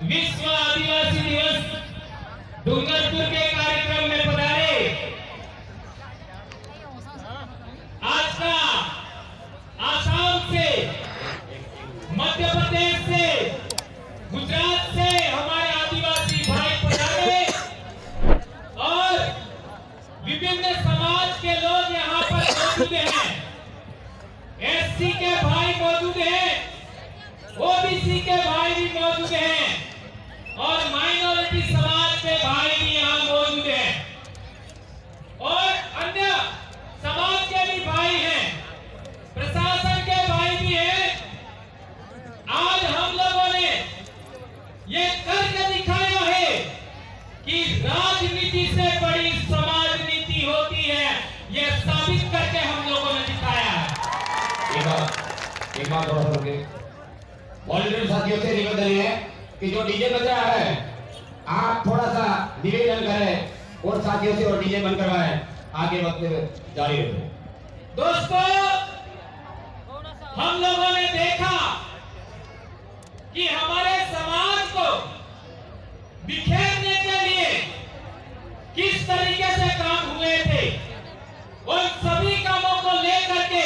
विश्व आदिवासी दिवस डूंगरपुर के कार्यक्रम में पधारे आज का आसाम से, मध्य प्रदेश से, गुजरात से हमारे आदिवासी भाई पधारे और विभिन्न समाज के लोग यहाँ पर मौजूद हैं। एससी के भाई मौजूद हैं, ओबीसी के भाई भी मौजूद हैं और माइनॉरिटी समाज के भाई भी यहाँ मौजूद हैं और अन्य समाज के भी भाई हैं, प्रशासन के भाई भी हैं। आज हम लोगों ने ये करके दिखाया है कि राजनीति से बड़ी समाज नीति होती है। ये साबित करके हम लोगों ने दिखाया है। एक बात थोड़ा सा वॉलंटियर साथियों से निवेदन है कि जो डीजे बज रहा है आप थोड़ा सा निवेदन करें और साथियों से और डीजे बंद करवाएं, आगे वक्त जारी रखें। दोस्तों, हम लोगों ने देखा कि हमारे समाज को बिखेरने के लिए किस तरीके से काम हुए थे। उन सभी कामों को लेकर के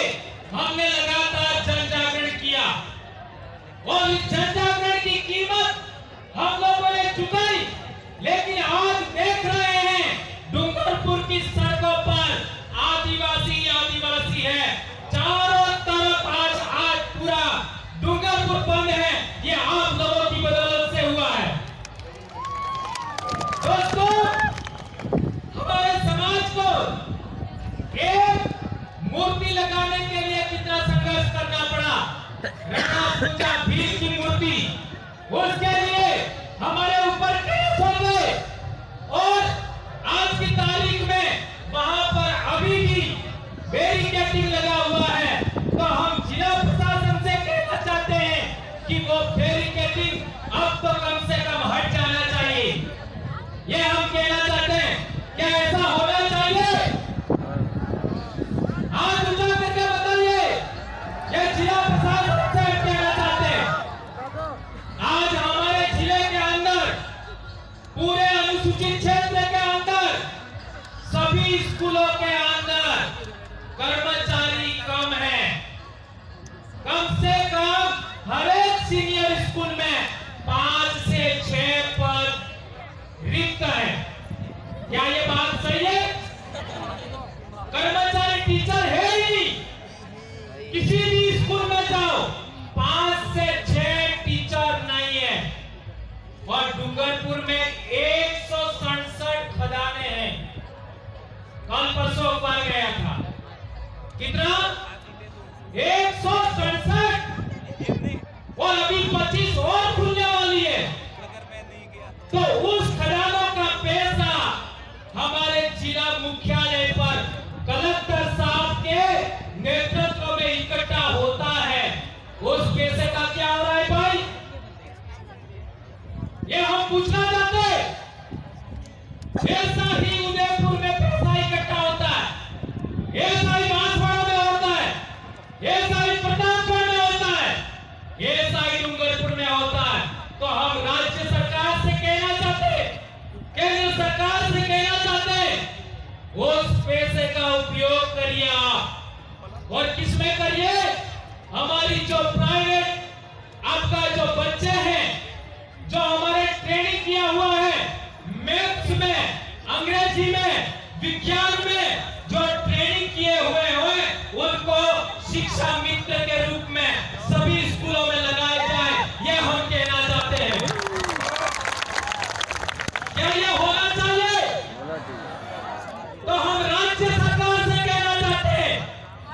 हमने लगातार जन जागरण किया और इस जन जागरण की कीमत हम लोगों ने चुकाई। लेकिन आज देख रहे हैं डूंगरपुर की सड़कों पर आदिवासी आदिवासी है, चारों तरफ आज पूरा डूंगरपुर बंद है। ये आप लोगों की बदौलत से हुआ है। दोस्तों, हमारे समाज को एक मूर्ति लगाने के लिए कितना संघर्ष करना पड़ा। पूजा भीम की मूर्ति, उसके लिए हमारे ऊपर केस हो गए और आज की तारीख में वहां पर अभी भी बैरिकेडिंग लगा हुआ है। तो हम जिला प्रशासन से कहना चाहते हैं कि वो बैरिकेडिंग अब तो कम से कम हट जाना चाहिए। ये हम कहना चाहते हैं। क्या ऐसा होना चाहिए? आज ऊंचा करके बताइए। ये जिला प्रशासन से कहना चाहते हैं। आज हमारे जिले के अंदर, पूरे अनुसूचित क्षेत्र के अंदर, सभी स्कूलों के अंदर कर्मचारी कम है। कम से कम हर एक सीनियर स्कूल में 5 से 6 पद रिक्त है। क्या ये बात सही है? कर्मचारी टीचर है ही नहीं। किसी भी स्कूल में जाओ 5 से 6 टीचर नहीं है। और डूंगरपुर में 167 खदानें हैं। कल परसों पर गया था, कितना? 167 और अभी 25 और खुलने वाली है। तो उस खदानों का पैसा हमारे जिला मुख्यालय पर कलेक्टर साहब के नेतृत्व में इकट्ठा होता है। उस पैसे का क्या हो रहा है भाई? ये हम पूछना चाहते हैं। ऐसा ही उदयपुर में पैसा इकट्ठा होता है, ऐसा ही बांसवाड़ा में होता है, ऐसा ही प्रतापगढ़ में होता है, ऐसा ही डूंगरपुर में होता है। तो हम राज्य सरकार से कहना चाहते हैं, केंद्र सरकार से कहना चाहते हैं, उस पैसे का उपयोग करिए आप। और किसमें करिए? हमारी जो प्राइवेट आपका जो बच्चे हैं, जो हमारे ट्रेनिंग किया हुआ है, मैथ्स में, अंग्रेजी में, विज्ञान में जो ट्रेनिंग किए हुए हैं, उनको शिक्षा मित्र के रूप में सभी स्कूलों में लगाया जाए। ये हम कहना चाहते हैं। क्या ये होना चाहिए? तो हम राज्य सरकार से कहना चाहते हैं,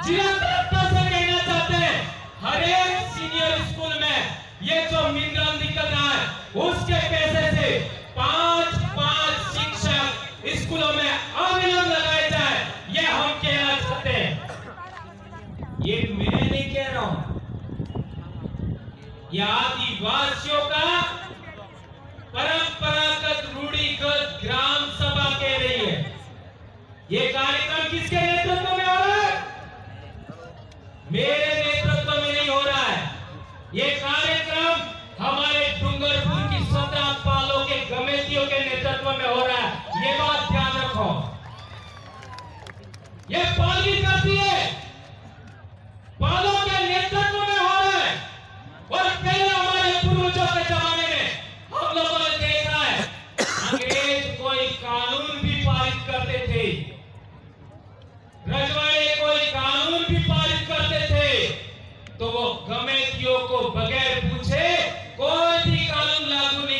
जिला कलेक्टर से कहना चाहते हैं, हर एक सीनियर स्कूल में ये जो मिनरल निकल रहा है, उसके पैसे से 5-5 शिक्षक स्कूलों में अविलंब लगाए जाए। ये हम कहना चाहते हैं। ये मैं नहीं कह रहा हूं, ये आदिवासियों का परंपरागत रूढ़िगत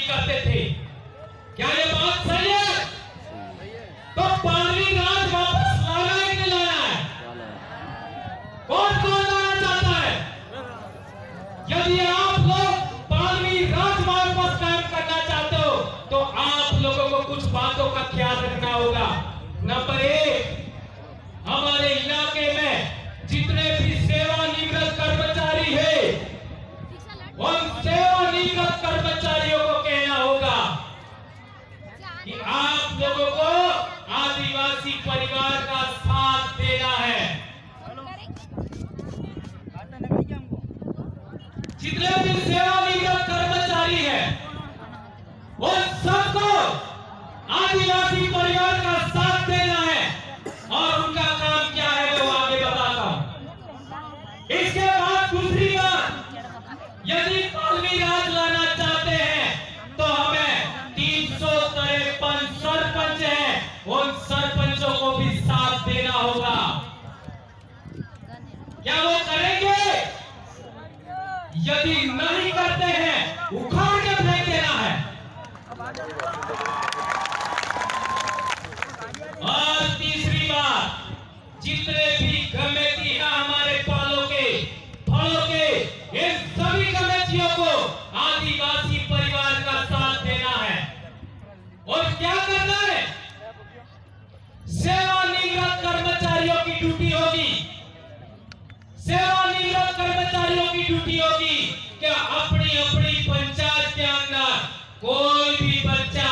नहीं करते थे। क्या ये बात सही है? तो पालवी राज वापस लाना है कि लाना है? कौन कौन लाना चाहता है? यदि आप लोग पालवी राज वापस कायम करना चाहते हो तो आप लोगों को कुछ बातों का ख्याल रखना होगा। नंबर 1, हमारे इलाके में जितने भी सेवानिवृत्त कर्मचारी है उन सेवानिवृत्त कर्मचारियों को कहना होगा कि आप लोगों को आदिवासी परिवार का साथ देना है। जितने भी सेवानिवृत्त कर्मचारी हैं उन सबको आदिवासी परिवार का साथ देना है और उनका काम क्या है मैं वो आगे बताता हूं। इसके बाद दूसरी बात, यदि पालवी राज लाना चाहते हैं तो हमें 353 सरपंच हैं उन सरपंचों को भी साथ देना होगा। क्या वो करेंगे? यदि नहीं करते हैं उखाड़ के फेंक देना है। और तीसरी बात, जितने भी कमेटी है हमारे पालों के फलों के, इन सभी कमेटियों को आदिवासी परिवार का साथ देना है। और क्या करना है? सेवानिवृत्त कर्मचारियों की ड्यूटी होगी, सेवानिवृत्त कर्मचारियों की ड्यूटी होगी कि अपनी अपनी पंचायत के अंदर कोई भी बच्चा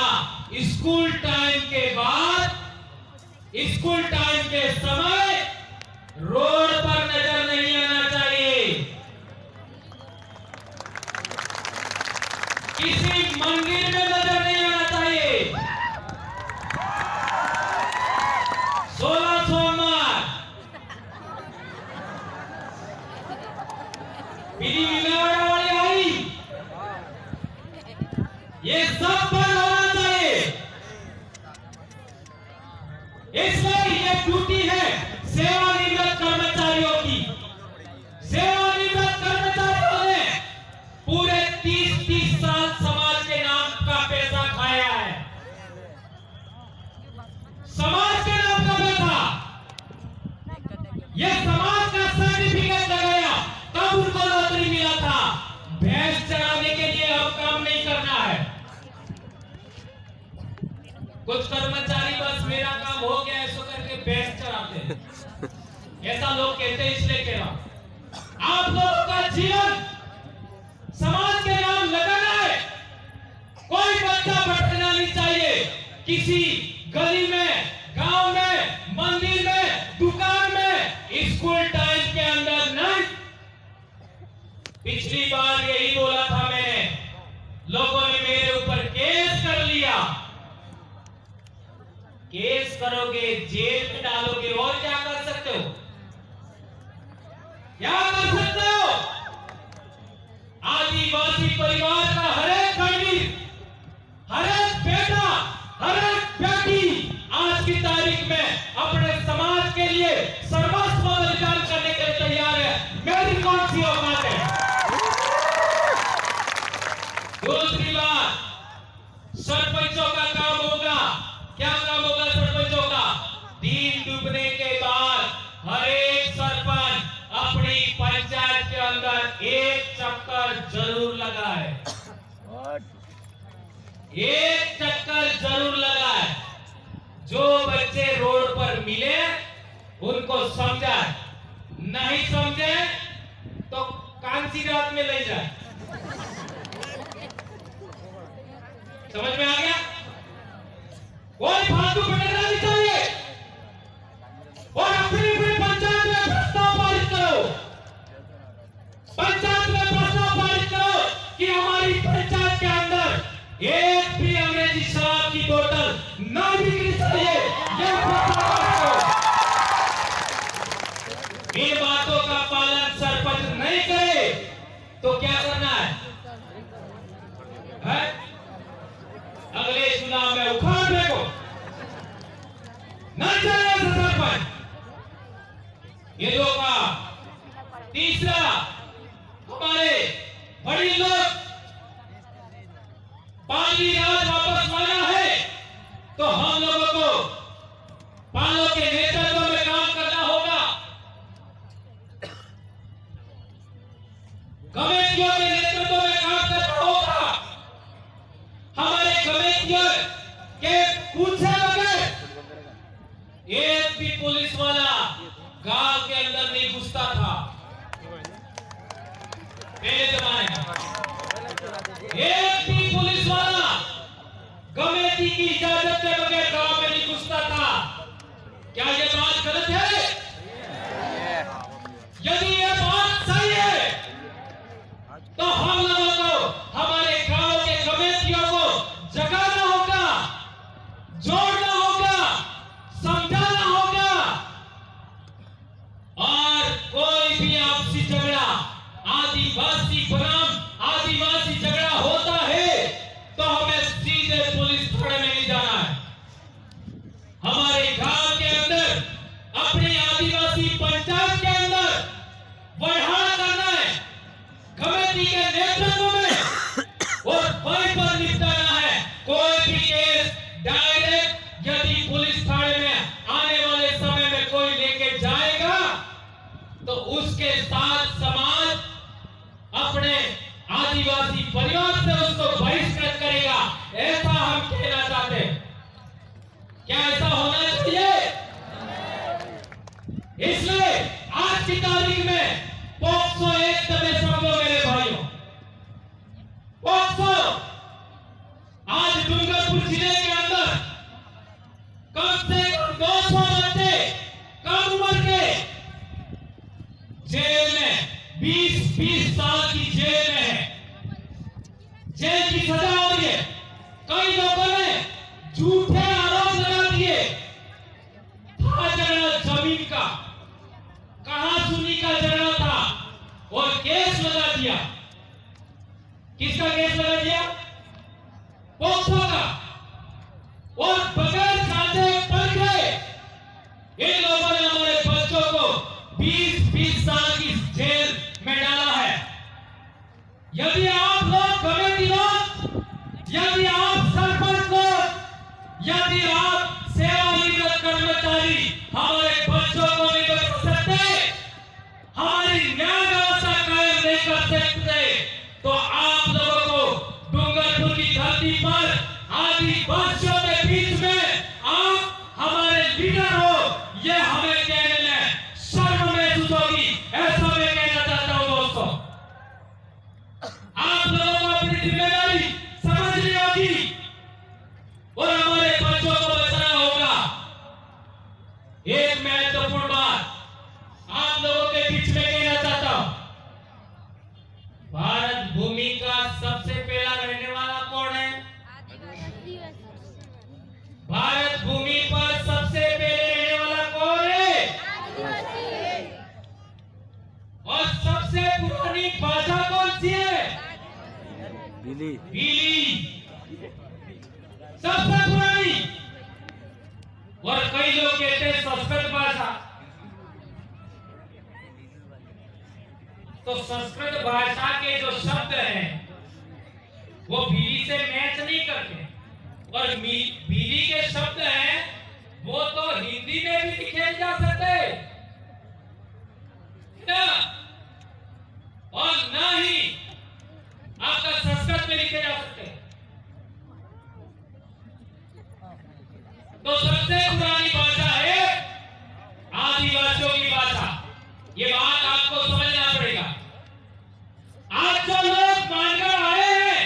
स्कूल टाइम के बाद, स्कूल टाइम के समय रोड पर नजर नहीं आना चाहिए। किसी मंदिर में नजर नहीं आना चाहिए। 16 सोमवार पीली विलावड़ा वाली आई, ये सब बंद होना चाहिए। इसलिए ये ड्यूटी है सेवानिवृत्त कर्मचारियों की। सेवानिवृत्त कर्मचारियों ने पूरे 30 साल समाज के नाम का पैसा खाया है। समाज के नाम का पैसा, ये समाज का सर्टिफिकेट लगाया तब उनको नौकरी मिला था। भैंस चराने के लिए अब काम नहीं करना है। कुछ कर्मचारी बस मेरा काम हो गया ऐसा करके भैंस चराते हैं, ऐसा लोग कहते हैं इसलिए कह रहा हूं। आप लोगों का जीवन समाज के नाम लगाना है। कोई बच्चा भटकना नहीं चाहिए किसी गली में, गांव में, मंदिर में, दुकान में, स्कूल टाइम के अंदर नहीं। पिछली बार यही बोला था मैंने, लोगों ने मेरे ऊपर केस कर लिया। केस करोगे, जेल में डालोगे, और क्या कर सकते हो? क्या कर सकते हो? आदिवासी परिवार का हर एक खंडीर, हर एक बेटा, हर एक बेटी आज की तारीख में अपने समाज के लिए सर्वस्व बलिदान करने के लिए तैयार है। मेरी कौन सी औकात है? दूसरी बात, सरपंचों का काम होगा। क्या काम होगा सरपंचों का? दिन डूबने के बाद हर एक सरपंच अपनी पंचायत के अंदर एक चक्कर जरूर लगाए, एक चक्कर जरूर लगाए। जो बच्चे रोड पर मिले उनको समझाए, नहीं समझे तो कांसी रात में ले जाए। समझ में आ गया? कोई फालतू भटकना नहीं चाहिए। और अपनी अपनी पंचायत में प्रस्ताव पारित करो, पंचायत में प्रस्ताव पारित करो कि हमारी पंचायत के अंदर एक भी अंग्रेजी शराब की बोतल न बिकनी चाहिए। ये प्रस्ताव इन बातों का पालन सरपंच नहीं करे तो क्या करना है? अगले चुनाव में उखाड़ फेंको, न चले सरपंच। ये लोग का तीसरा, हमारे बड़ी लोग पाली राज वापस लाना है तो हम लोगों को पालों के नेतृत्व में काम करना होगा, कमेटियों के नेतृत्व में काम करना होगा। हमारे कमेटियों के पूछे बगैर एक भी पुलिस वाला गांव के अंदर नहीं घुसता था पहले जमाने में। एक भी पुलिस वाला कमेटी की इजाजत के बगैर गांव में नहीं घुसता था। क्या ये बात गलत है? यदि ये बात सही है तो हम लोगों को हमारे गांव के कमेटियों को जगाना होगा, जोड़ना होगा, समझाना होगा। और कोई भी आपसी झगड़ा आदिवासी बनाम आदिवासी झगड़ा होता है तो हमें सीधे पुलिस थाने में नहीं जाना है। हमारे गांव के अंदर अपने आदिवासी पंचायत के अंदर बढ़ाना करना है, कमेटी के नेतृत्व में, और वहीं पर निपटाना है। कोई भी केस डायरेक्ट यदि पुलिस थाने में आने वाले समय में कोई लेके जाएगा तो उसके साथ समाज अपने आदिवासी परिवार से उसको बहिष्कृत करेगा। ऐसा हम कहना चाहते हैं। क्या ऐसा होना चाहिए? इसलिए आज की तारीख में पॉक्सो एक्ट में समझो मेरे भाइयों, पॉक्सो आज डूंगरपुर जिले के अंदर कम से कम 200 बच्चे कम उम्र के जेल में 20-20 साल की जेल में है, जेल की सजा हो रही है। कई लोगों ने झूठे आरोप लगा दिए, था झगड़ा जमीन का, कहां सुनी का झगड़ा था, और केस लगा दिया। किसका केस लगा दिया? पॉक्सो का। और बगैर जांचे पड़ गए इन लोगों ने हमारे बच्चों को 20-20 साल की जेल में डाला है। यदि आप लोग कमेटी लोग, यदि आप सरपंच लोग, यदि आप सेवानिवृत्त कर्मचारी हमारे बच्चों को नहीं बचा सकते, हमारी न्याय व्यवस्था कायम नहीं कर सकते, तो आप लोगों को डूंगरपुर की धरती पर आदिवासियों के बीच में आप हमारे लीडर हो, यह हमें कहने में शर्म महसूस होगी। ऐसा मैं कहना चाहता हूं दोस्तों। आप लोगों को अपनी जिम्मेदारी समझनी होगी और हमारे बच्चों को बचाना होगा। एक महत्वपूर्ण बात आप लोगों के बीच में कहना चाहता हूं। भारत भूमि का सबसे पहला रहने वाला कौन है? भारत भूमि पर सबसे पहले रहने वाला कौन है? और सबसे पुरानी भाषा कौन सी है? भीली। सबसे पुरानी। और कई लोग कहते हैं संस्कृत भाषा। तो संस्कृत भाषा के जो शब्द हैं वो भीली से मैच नहीं करते, और भीली के शब्द हैं वो तो हिंदी में भी लिखे जा सकते ना, और ना ही आपका संस्कृत में लिखे जा सकते। तो सबसे पुरानी भाषा है आदिवासियों की भाषा। ये बात आपको समझना पड़ेगा। आज जो लोग मानकर आए हैं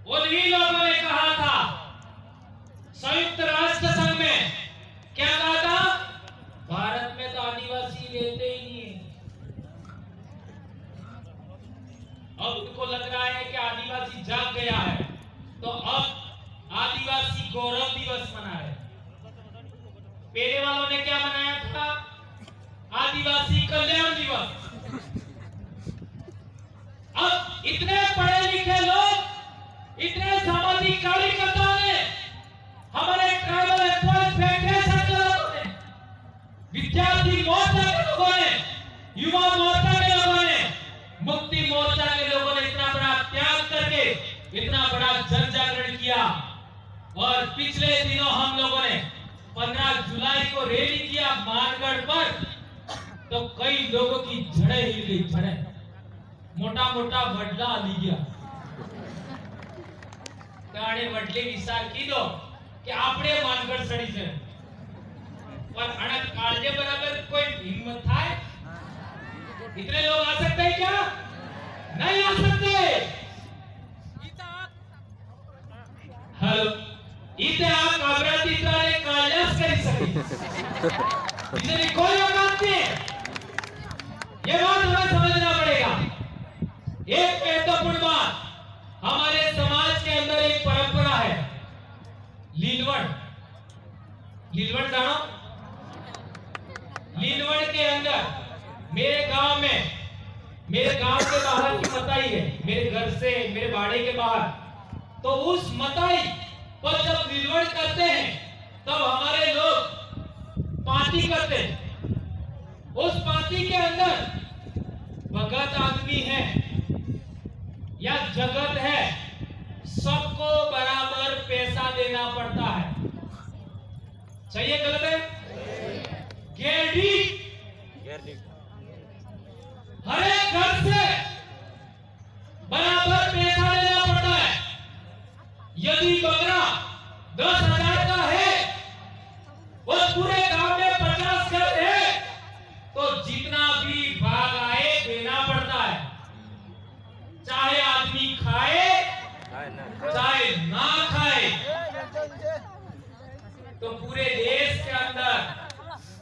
उन्हीं लोगों ने कहा था संयुक्त राष्ट्र संघ में, क्या कहा था? भारत में तो आदिवासी रहते ही नहीं है। अब उनको लग रहा है कि आदिवासी जाग गया है, तो अब आदिवासी गौरव दिवस मना रहे। पहले वालों ने क्या मनाया था? आदिवासी कल्याण दिवस। अब इतने पढ़े लिखे लोग, इतने सामाजिक कार्यकर्ताओं ने, हमारे ट्राइबल एम्प्लॉयज फेडरेशन के लोगों ने, विद्यार्थी मोर्चा के लोगों ने, युवा मोर्चा के लोगों ने, मुक्ति मोर्चा के लोगों ने इतना बड़ा त्याग करके इतना बड़ा जन जागरण किया और पिछले दिनों हम लोगों ने 15 जुलाई को रैली किया मानगढ़ पर, तो कई लोगों की जड़ें हिल गई, जड़ें मोटा मोटा वडला ली गया ताणे वडले विचार कीधो कि આપણે માનગઢ સડી છે पर अनक काळजे बराबर कोई हिम्मत थाय? इतने लोग आ सकते हैं क्या? नहीं आ सकते। हेलो इथे आप घबराती तारे काळजास करी सके इतनी कोई औकात नहीं है। ये बात हमें समझना पड़ेगा। एक महत्वपूर्ण बात, हमारे समाज के अंदर एक परंपरा है लीलवण। लीलवण जानो? लीलवण के अंदर मेरे गांव के बाहर की मताई है, मेरे घर से मेरे बाड़े के बाहर, तो उस मताई पर जब लीलवण करते हैं तब हमारे लोग पार्टी करते हैं। उस पार्टी के अंदर भगत आदमी है या जगत है, सबको बराबर पैसा देना पड़ता है। सही है गलत है? गेड़ी हर एक घर से बराबर पैसा देना पड़ता है। यदि बकरा 10,000 का है और पूरे गांव में 50 घर है तो जितना भी भाग आए देना पड़ता है, चाहे आदमी खाए चाहे ना खाए। तो पूरे देश के अंदर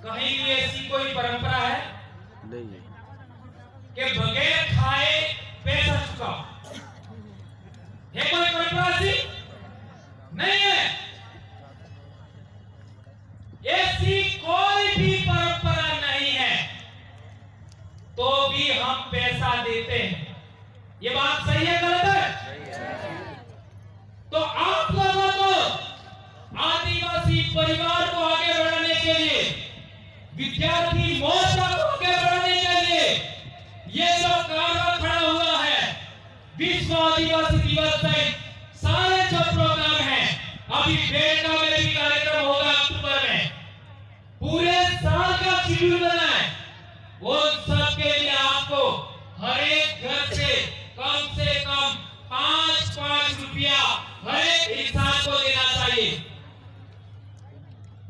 कहीं भी ऐसी कोई परंपरा है नहीं कि बगैर खाए पैसा चुकाओ? है कोई परंपरा ऐसी? नहीं है। ऐसी कोई भी परंपरा नहीं है, तो भी हम पैसा देते हैं। ये बात सही है गलत है? तो आप लोगों को आदिवासी परिवार को आगे बढ़ाने के लिए, विद्यार्थी मोर्चा को आगे बढ़ाने के लिए ये जो कार्यक्रम खड़ा हुआ है, विश्व आदिवासी दिवस सहित सारे जो प्रोग्राम हैं, अभी बेटा में भी कार्यक्रम होगा अक्टूबर में, पूरे साल का शेड्यूल बना है। वो सब के लिए आपको हर एक घर से कम 5-5 रुपया हर एक इंसान को देना चाहिए।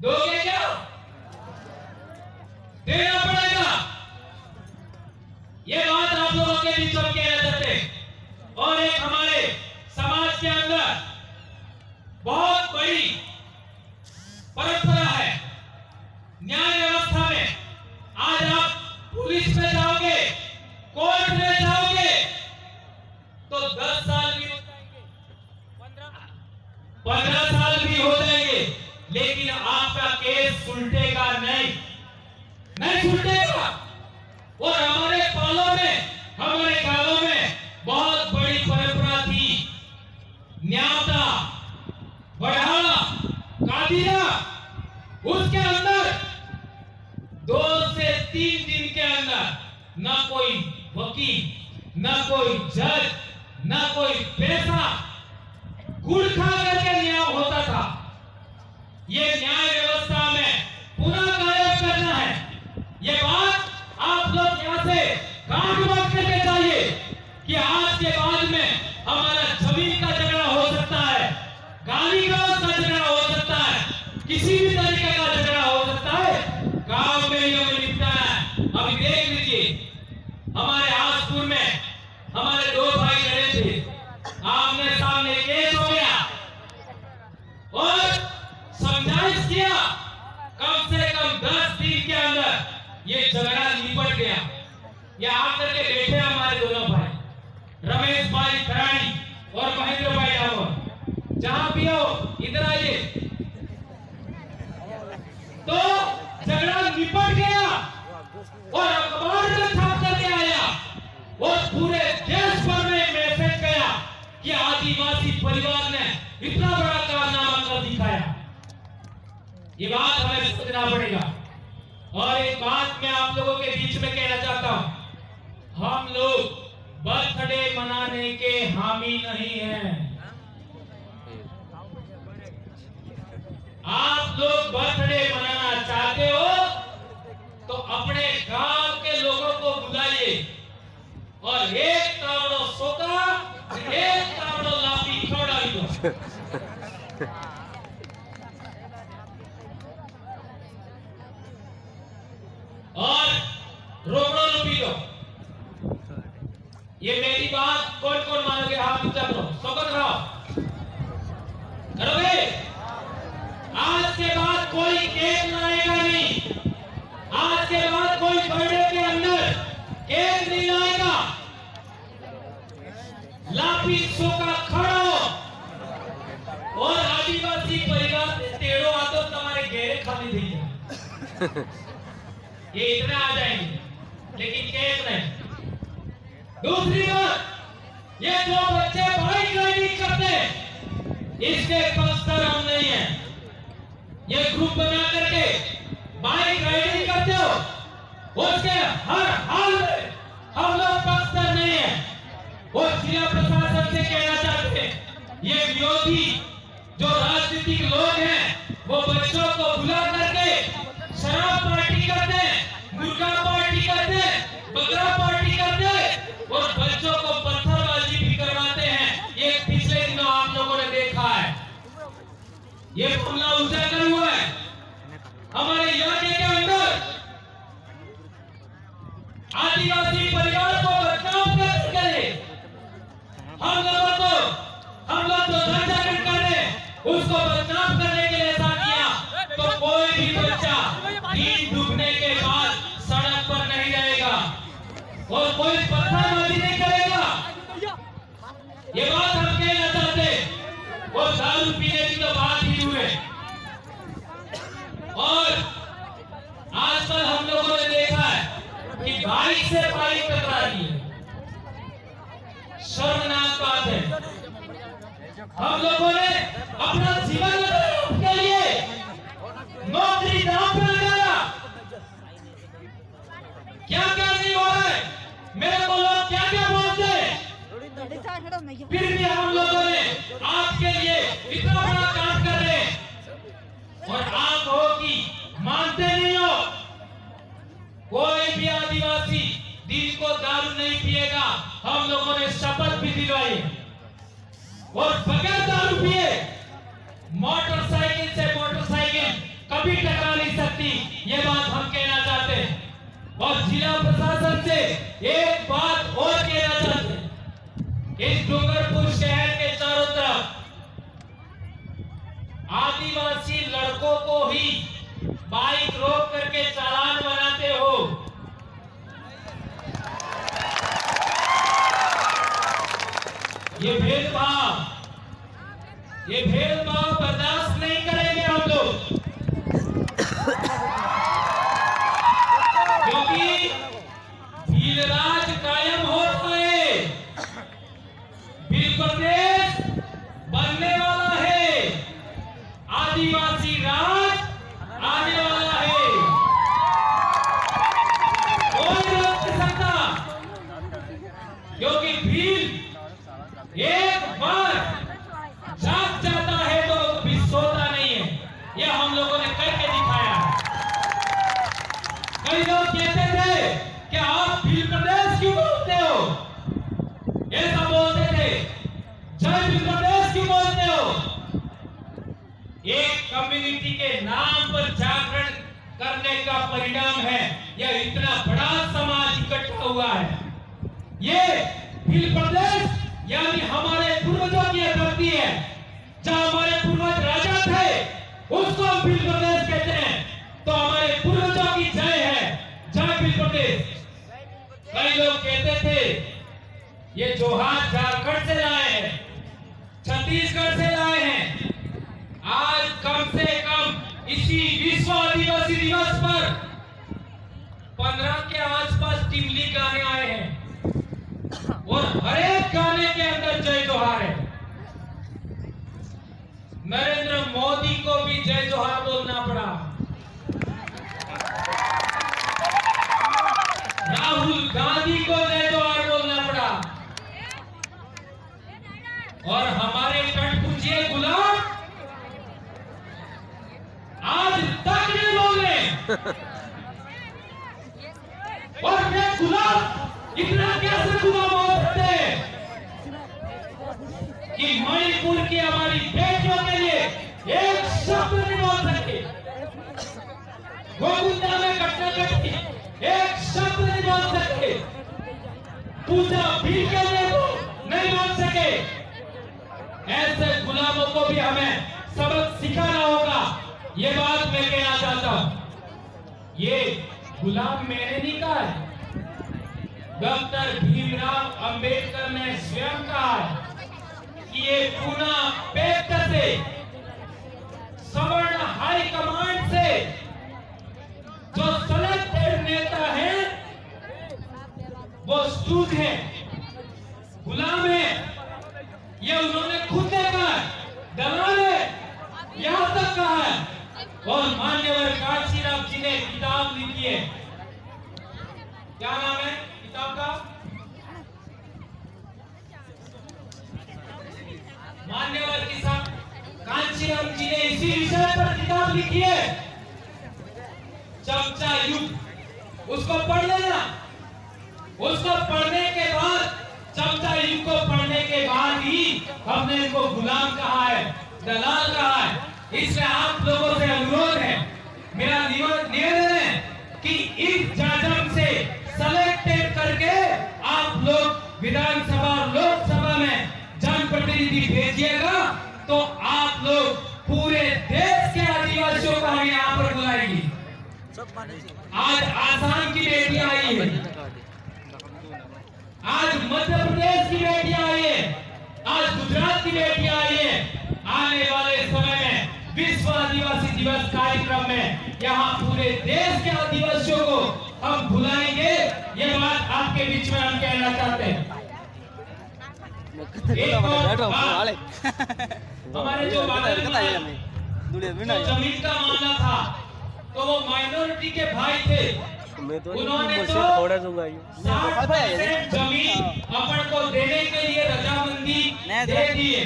दोगे क्या? देना पड़ेगा। ये बात आप लोगों के बीच में कहना चाहते हैं। और एक हमारे समाज के अंदर बहुत बड़ी परंपरा है न्याय व्यवस्था में। आज आप पुलिस में जाओगे, कोर्ट में जाओगे तो 10 साल भी हो जाएंगे, 15 साल भी हो जाएंगे, लेकिन आपका केस सुलटेगा नहीं सुलटेगा। और हमारे पालों में, हमारे गांवों में बहुत बड़ी परंपरा थी, न्याता, बढ़ावा, कादिरा। उसके अंदर 2 से 3 दिन के अंदर न कोई वकील, न कोई जज, न कोई पैसा, गुड़ खा करके न्याय होता था। ये न्याय व्यवस्था में पुनः कायम करना है। ये बात आप लोग यहाँ से गांठ बांध करके चाहिए कि आज के बाद में हमारा जमीन का झगड़ा हो सकता है, गाली गलौज का झगड़ा हो सकता है, किसी भी तरीके का झगड़ा हो सकता है, गांव में ही हमें निपटाना है। अभी देख लीजिए हमारे आसपुर में हमारे 2 भाई लड़े थे, आमने सामने केस हो गया और समझाइश किया, कम से कम 10 दिन के अंदर ये झगड़ा निपट गया। ये आकर के बैठे हमारे दोनों भाई रमेश भाई खरानी और महेंद्र भाई डामोर, जहां भी हो इधर आइए। तो झगड़ा निपट गया और अखबार में छाप करके आया और पूरे देश भर में मैसेज गया कि आदिवासी परिवार ने इतना बड़ा कारनामा कर दिखाया। ये बात हमें सोचना पड़ेगा। और एक बात मैं आप लोगों के बीच में कहना चाहता हूं, हम लोग बर्थडे मनाने के हामी नहीं हैं। आप लोग बर्थडे मनाना चाहते हो तो अपने गांव के लोगों को बुलाइए और एक तावड़ो सोका, एक तावड़ो लापी खवड़ाई दो। और रोकड़ो लुपी दो। ये मेरी बात कौन कौन मानोगे? हाथ ऊंचा करो, सोकर कराओ, करोगे? आज के बाद कोई केक लाएगा नहीं। आज के बाद कोई बर्थडे के अंदर केक नहीं लाएगा। लापी सोका खड़ा हो और आदिवासी परिवार से तेड़ो आतो तुम्हारे घेरे खाली थी जाए। ये इतना आ जाएंगे, लेकिन केक नहीं। दूसरी बात, ये जो बच्चे बाइक राइडिंग करते हैं, इसके पक्ष हम नहीं है। ये ग्रुप बना करके बाइक राइडिंग करते हो, उसके हर हाल में हम लोग पक्ष नहीं है। और जिला प्रशासन से कहना चाहते हैं, ये विरोधी जो राजनीतिक लोग हैं, वो बच्चों को बुला करके शराब पार्टी करते हैं, मुर्गा पार्टी करते हैं, बकरा पार्टी करते हैं और बच्चों को पत्थरबाजी भी करवाते हैं। ये पिछले दिनों आप लोगों ने देखा है। ये मामला उजागर हुआ है हमारे इलाके के अंदर। आदिवासी परिवार को बदनाम करके हम लोग तो जागरण कर रहे हैं, उसको बदनाम करने के लिए ऐसा किया तो कोई भी बच्चा दिन डूबने के बाद सड़क पर नहीं रहेगा और कोई पत्थरबाजी नहीं करेगा। ये बात हम कहना चाहते। वो दारू पीने की तो बात ही हुए। और आजकल हम लोगों ने देखा है कि बाइक से बाइक टकरा रही है। शर्मनाक बात है। हम लोगों ने अपना जीवन के लिए नौकरी दांव पर लगाया। क्या क्या नहीं हो रहा है, मेरे को लोग क्या क्या बोलते हैं, फिर भी हम लोगों ने आपके लिए इतना बड़ा काम कर रहे हैं और आप हो कि मानते नहीं हो। कोई भी आदिवासी दिन को दारू नहीं पिएगा। हम लोगों ने शपथ भी दिलवाई और बगैर दारू पिए मोटरसाइकिल से मोटरसाइकिल कभी टकरा नहीं सकती। ये बात हम कहना चाहते हैं। और जिला प्रशासन से एक बात और कहना चाहते हैं, इस डूंगरपुर शहर के चारों तरफ आदिवासी लड़कों को ही बाइक रोक करके चालान बनाते हो। ये भेदभाव बर्दाश्त नहीं करेंगे हम लोग, क्योंकि भीलराज कायम होता है, भील प्रदेश बनने वाला है, आदिवासी राज आने वाला है। कोई रोक नहीं सकता, क्योंकि भील एक बार जाग जाता है तो कभी सोता नहीं है। यह हम लोगों ने करके दिखाया है। कई लोग कहते थे कि आप भील प्रदेश क्यों बोलते हो, ऐसा बोलते थे, जय भील प्रदेश क्यों बोलते हो। एक कम्युनिटी के नाम पर जागरण करने का परिणाम है यह इतना बड़ा समाज इकट्ठा हुआ है। ये भील प्रदेश यानी हमारे पूर्वजों की धरती है। जहां हमारे पूर्वज राजा थे उसको भील प्रदेश कहते हैं। तो हमारे पूर्वजों की जय है, जय भील प्रदेश। कई लोग कहते थे ये जोहार झारखंड से लाए हैं, छत्तीसगढ़ से लाए हैं। आज कम से कम इसी विश्व आदिवासी दिवस पर 15 के आसपास टिमली गाने आए हैं और हर एक गाने के अंदर जय जोहार है। नरेंद्र मोदी को भी जय जोहार बोलना पड़ा, राहुल गांधी को जय जोहार बोलना पड़ा, और हमारे कठपुतलिए गुलाम आज तक नहीं बोले। और मैं गुलाम इतना कैसे गुलाम हो सकते हैं कि मणिपुर की हमारी बेटियों के लिए एक शब्द नहीं बोल सके, गोकुंदा में घटना घटी एक शब्द नहीं बोल सके, पूजा भी के लिए वो नहीं बोल सके। ऐसे गुलामों को भी हमें सबक सिखाना होगा। ये बात मैं कहना चाहता हूं। ये गुलाम मैंने नहीं कहा है, डॉक्टर भीमराव अंबेडकर ने स्वयं कहा है कि ये पूना पेट से सवर्ण हाई कमांड से जो सेलेक्टेड नेता है वो स्टूज है, गुलाम है। ये उन्होंने खुद ने कहा है, दलाल है, यहां तक कहा है। और मान्यवर कांशीराम जी ने किताब लिखी है, क्या नाम है किताब का? मान्यवर किसान कांशीराम जी ने इसी विषय पर किताब लिखी है, चमचा युग। उसको पढ़ लेना। उसको पढ़ने के बाद, चमचा युग को पढ़ने के बाद ही हमने इनको गुलाम कहा है, दलाल कहा है। इसलिए आप लोगों से अनुरोध है, मेरा निवेदन है कि इस जाजम से सेलेक्टेड करके आप लोग विधानसभा और लोकसभा में जनप्रतिनिधि भेजिएगा, तो आप लोग पूरे देश के आदिवासियों को हम यहाँ पर बुलाएंगे। आज आसाम की बेटी आई है, आज मध्य प्रदेश की बेटी आई है, आज गुजरात की बेटी आई है। आने वाले समय में विश्व आदिवासी दिवस कार्यक्रम में यहाँ पूरे देश के आदिवासियों को हम बुलाएंगे। ये बात आपके बीच में हम कहना चाहते हैं। हमारे जो जमीन का मामला था, तो वो माइनॉरिटी के भाई थे, उन्होंने तो 60% जमीन अपन को देने के लिए रजामंदी दे दी है।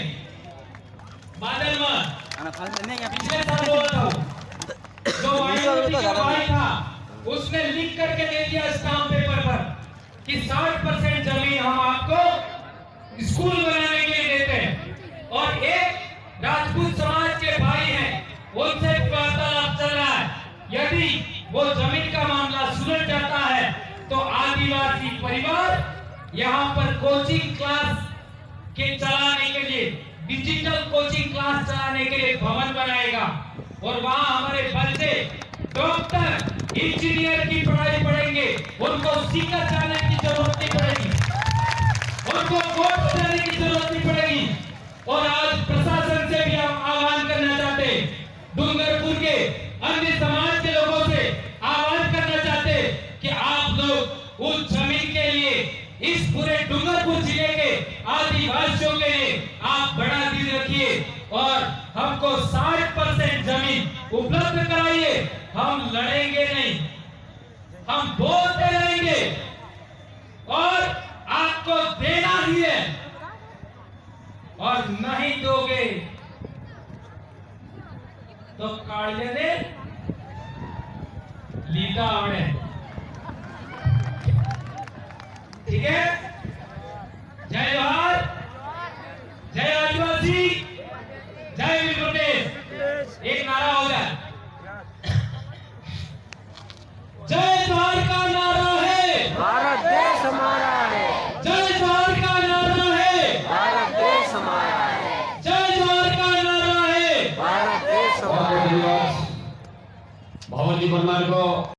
बादल पिछले साल बोला था, जो माइनॉरिटी का भाई था उसने लिख करके दे दिया स्टाम्प पेपर पर कि 60% जमीन हम आपको स्कूल बनाने के लिए देते हैं। और एक राजपूत समाज के भाई हैं, उनसे वार्तालाप चल रहा है, यदि वो जमीन का मामला सुलझ जाता है तो आदिवासी परिवार यहाँ पर कोचिंग क्लास के चलाने के लिए, डिजिटल कोचिंग क्लास चलाने के लिए भवन बनाएगा। और वहाँ हमारे बच्चे डॉक्टर, इंजीनियर की पढ़ाई पढ़ेंगे, उनको सीकर जाने की जरूरत नहीं पड़ेगी, उनको कोर्ट जाने की जरूरत नहीं पड़ेगी। और आज प्रशासन से भी हम आह्वान करना चाहते हैं, डूंगरपुर के अन्य समाज के लोगों से आह्वान करना चाहते हैं कि आप लोग उस जमीन के लिए, इस पूरे डूंगरपुर जिले के आदिवासियों के लिए आप बड़ा दिल रखिए और हमको 60% जमीन उपलब्ध कराइए। हम लड़ेंगे नहीं, हम बोलते रहेंगे और आपको देना ही है। और नहीं दोगे तो काढ़े दे लीदा आवड़े, ठीक है? जय जोहार, जय आदिवासी, जय वीर प्रदेश। एक नारा हो जाए, जय जोहार का नारा है, भारत देश हमारा है, जय जोहार का नारा है, भारत देश हमारा है, जय जोहार का नारा है, भारत देश हमारा है। भवन जी परमार को